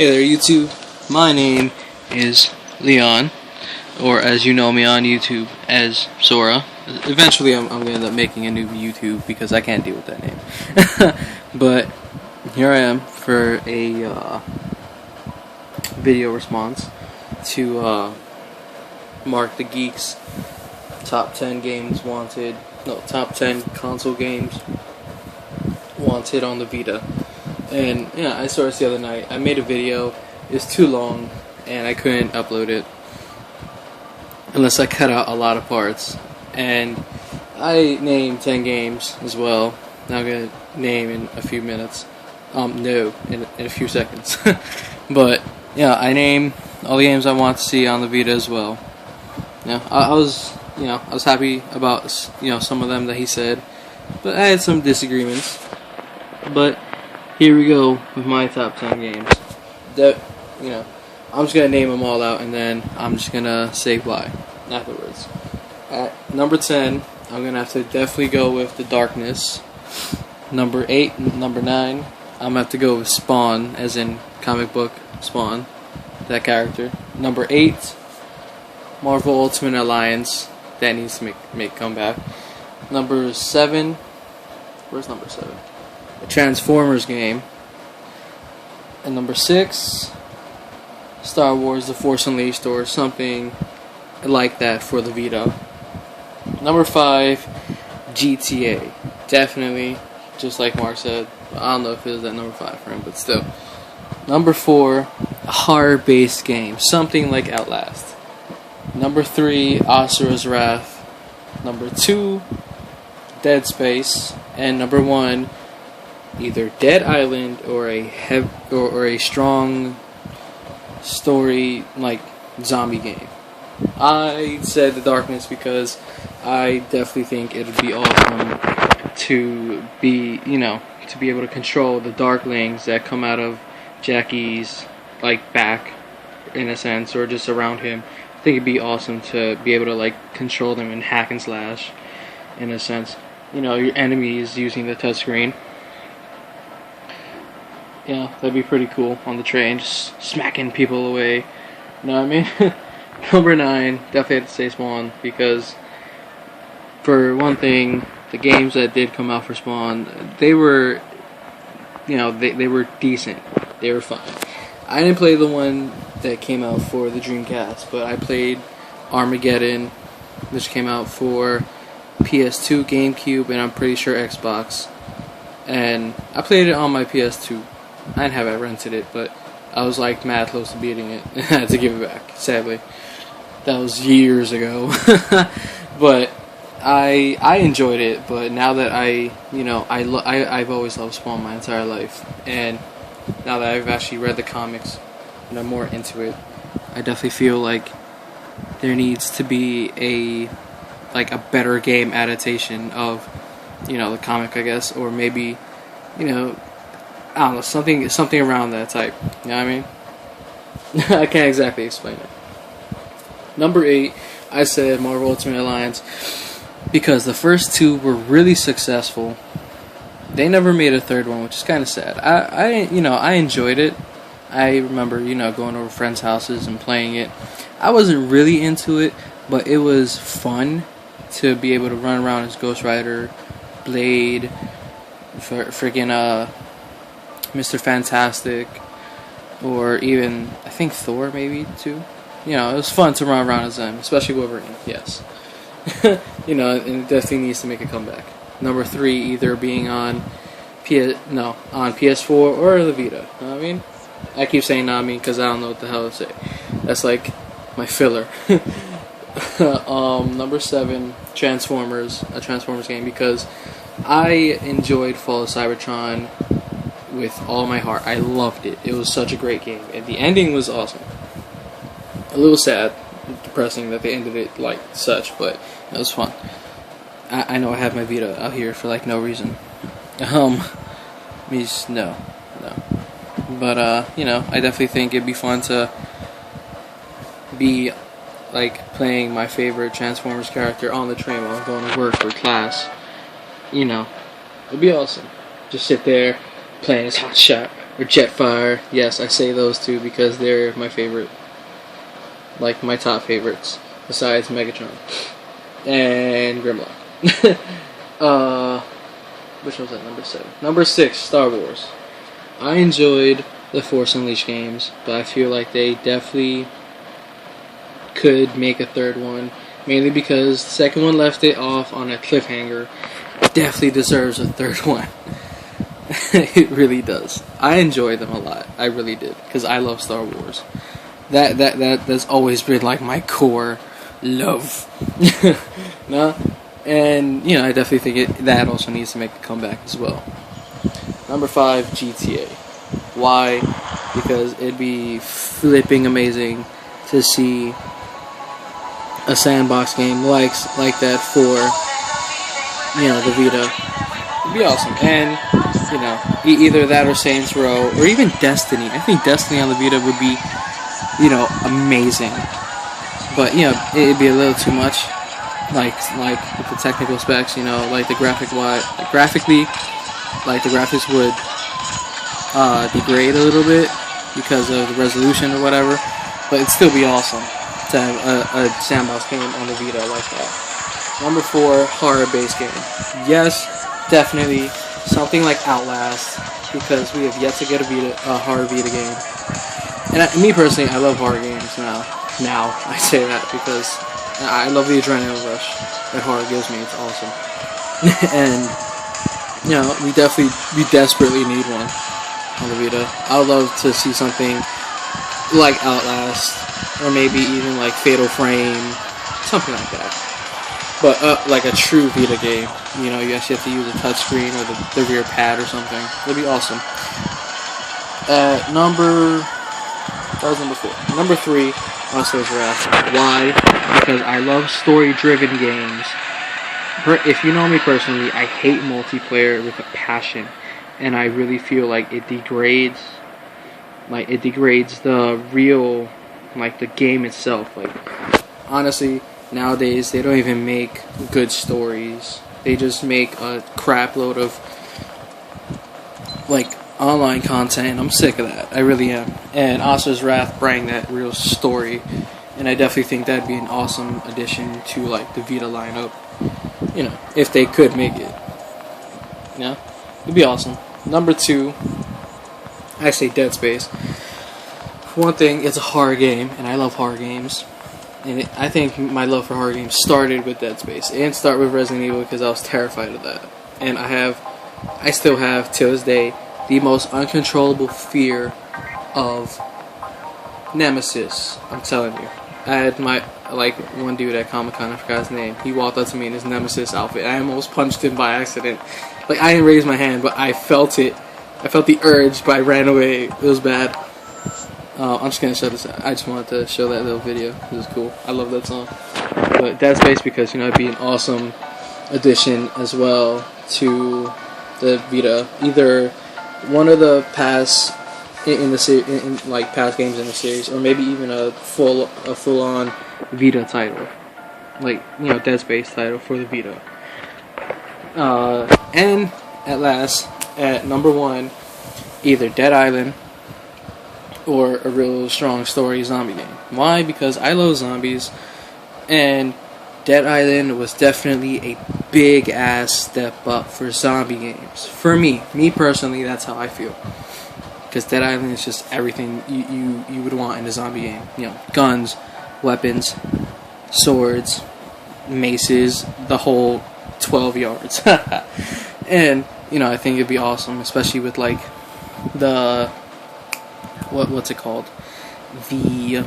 Hey there, YouTube. My name is Leon, or as you know me on YouTube as Sora. Eventually, I'm going to end up making a new YouTube because I can't deal with that name. But here I am for a video response to Mark the Geek's top 10 games wanted. No, top 10 console games wanted on the Vita. And yeah, I saw this the other night. I made a video. It's too long, and I couldn't upload it unless I cut out a lot of parts. And I named 10 games as well. Now I'm gonna name in a few minutes. No, in a few seconds. But yeah, I named all the games I want to see on the Vita as well. Yeah, I was happy about some of them that he said, but I had some disagreements. But here we go with my top 10 games. I'm just gonna name them all out, and then I'm just gonna say why afterwards. At number 10, I'm gonna have to definitely go with The Darkness. Number 8, number 9, I'm gonna have to go with Spawn, as in comic book Spawn, that character. Number 8, Marvel Ultimate Alliance. That needs to make comeback. Number 7, where's number 7? A Transformers game. And number 6, Star Wars The Force Unleashed, or something like that for the Vita. Number 5, GTA. Definitely, just like Mark said. I don't know if it was at number 5 for him, but still. Number 4, a horror-based game. Something like Outlast. Number 3, Asura's Wrath. Number 2, Dead Space. And number 1, either Dead Island or a strong story like zombie game. I said The Darkness because I definitely think it would be awesome to be able to control the darklings that come out of Jackie's back, in a sense, or just around him. I think it'd be awesome to be able to control them and hack and slash, in a sense. Your enemies using the touchscreen. Yeah, that'd be pretty cool on the train, just smacking people away. You know what I mean? Number 9, definitely have to say Spawn, because for one thing, the games that did come out for Spawn, they were, they were decent. They were fun. I didn't play the one that came out for the Dreamcast, but I played Armageddon, which came out for PS2, GameCube, and I'm pretty sure Xbox. And I played it on my PS2. I didn't have it, I rented it, but I was mad close to beating it. I had to give it back, sadly. That was years ago. But I enjoyed it, but now that I've always loved Spawn my entire life, and now that I've actually read the comics and I'm more into it, I definitely feel like there needs to be a better game adaptation of the comic, I guess, or maybe I don't know, something around that type. You know what I mean? I can't exactly explain it. Number 8, I said Marvel Ultimate Alliance because the first 2 were really successful. They never made a third one, which is kind of sad. I enjoyed it. I remember going over friends' houses and playing it. I wasn't really into it, but it was fun to be able to run around as Ghost Rider, Blade, friggin' Mr. Fantastic, or even, I think, Thor, maybe, too. It was fun to run around as them, especially Wolverine, yes. And it definitely needs to make a comeback. Number 3, either being on PS4 or the Vita. You know what I mean? I keep saying not me because I don't know what the hell to say. That's my filler. Number 7, Transformers, a Transformers game, because I enjoyed Fall of Cybertron with all my heart. I loved it. It was such a great game, and the ending was awesome. A little sad, depressing that they ended it such, but it was fun. I know I have my Vita out here for no reason. No. But I definitely think it'd be fun to be playing my favorite Transformers character on the train while I'm going to work or class. It'd be awesome. Just sit there playing as Hot Shot or Jetfire. Yes, I say those two because they're my favorite, like my top favorites, besides Megatron and Grimlock. Which was at number 7? Number 6, Star Wars. I enjoyed the Force Unleashed games, but I feel like they definitely could make a third one, mainly because the second one left it off on a cliffhanger. Definitely deserves a third one. It really does. I enjoy them a lot. I really did, because I love Star Wars. That's always been like my core love. No? And, you know, I definitely think that also needs to make a comeback as well. Number 5, GTA. Why? Because it'd be flipping amazing to see a sandbox game like that for, you know, the Vita. It'd be awesome. And, you know, either that or Saints Row, or even Destiny. I think Destiny on the Vita would be, you know, amazing. But, you know, it'd be a little too much. Like with the technical specs, you know, like graphically, like the graphics would degrade a little bit because of the resolution or whatever, but it'd still be awesome to have a sandbox game on the Vita like that. Number 4, horror-based game. Yes, definitely something like Outlast, because we have yet to get a horror Vita game. And me personally, I love horror games now. Now I say that because I love the adrenaline rush that horror gives me. It's awesome. And, you know, we desperately need one on the Vita. I would love to see something like Outlast, or maybe even like Fatal Frame, something like that. But like a true Vita game. You know, you actually have to use a touchscreen or the rear pad or something. That'd be awesome. That was number 4. Number 3, Monsters Wrath. Why? Because I love story-driven games. If you know me personally, I hate multiplayer with a passion, and I really feel like it degrades the real, like the game itself. Like, honestly, nowadays they don't even make good stories. They just make a crap load of like online content, and I'm sick of that. I really am. And Monsters Wrath bring that real story. And I definitely think that'd be an awesome addition to like the Vita lineup. You know, if they could make it. You know? It'd be awesome. Number 2, I say Dead Space. For one thing, it's a horror game, and I love horror games. And I think my love for horror games started with Dead Space. It didn't start with Resident Evil because I was terrified of that. And I still have, till this day, the most uncontrollable fear of Nemesis. I'm telling you. I had one dude at Comic-Con, I forgot his name. He walked up to me in his Nemesis outfit. I almost punched him by accident. Like, I didn't raise my hand, but I felt it. I felt the urge, but I ran away. It was bad. I'm just gonna show this. I just wanted to show that little video. It was cool. I love that song. But Dead Space, because, you know, it'd be an awesome addition as well to the Vita. Either one of the past past games in the series, or maybe even a full-on Vita title, like, you know, Dead Space title for the Vita. And at last, at number 1, either Dead Island or a real strong story zombie game. Why? Because I love zombies, and Dead Island was definitely a big ass step up for zombie games. For me personally, that's how I feel. Because Dead Island is just everything you would want in a zombie game. You know, guns, weapons, swords, maces, the whole 12 yards. And, you know, I think it'd be awesome, especially with like the what's it called? The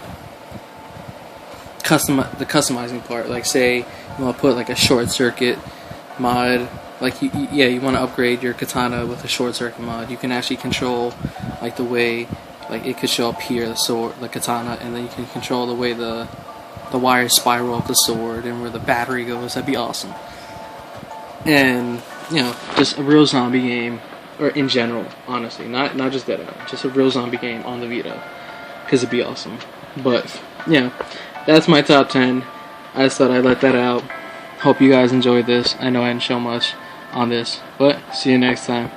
customizing part. Like, say you want to put like a short circuit mod. Like, you want to upgrade your katana with a short circuit mod. You can actually control like the way, like, it could show up here, the katana, and then you can control the way the wires spiral up the sword and where the battery goes. That'd be awesome. And, you know, just a real zombie game, or in general, honestly, not just Dead Island, just a real zombie game on the Vita, because it'd be awesome. But yeah, that's my top 10. I just thought I'd let that out. Hope you guys enjoyed this. I know I didn't show much on this, but see you next time.